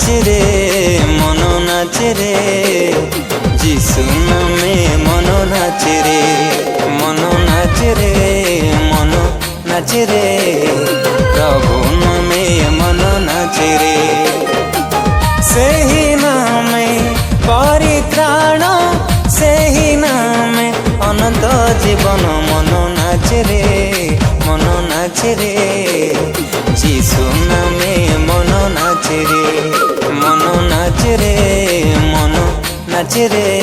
নাচে রে মন নাচে রে, যিশু নামে মন নাচে রে, মন নাচে রে, মন নাচে রে, প্রভু নামে মন নাচে রে। ସେହି ନାମେ ପରିତ୍ରାଣ, ସେହି ନାମେ ଅନନ୍ତ ଜୀବନ। ମନ ନାଚେ ରେ ମନ ନାଚେ ରେ, ଯୀଶୁ ନାମେ ମନ ନାଚେ ରେ, ମନ ନାଚେ ରେ, ମନ ନାଚେ ରେ।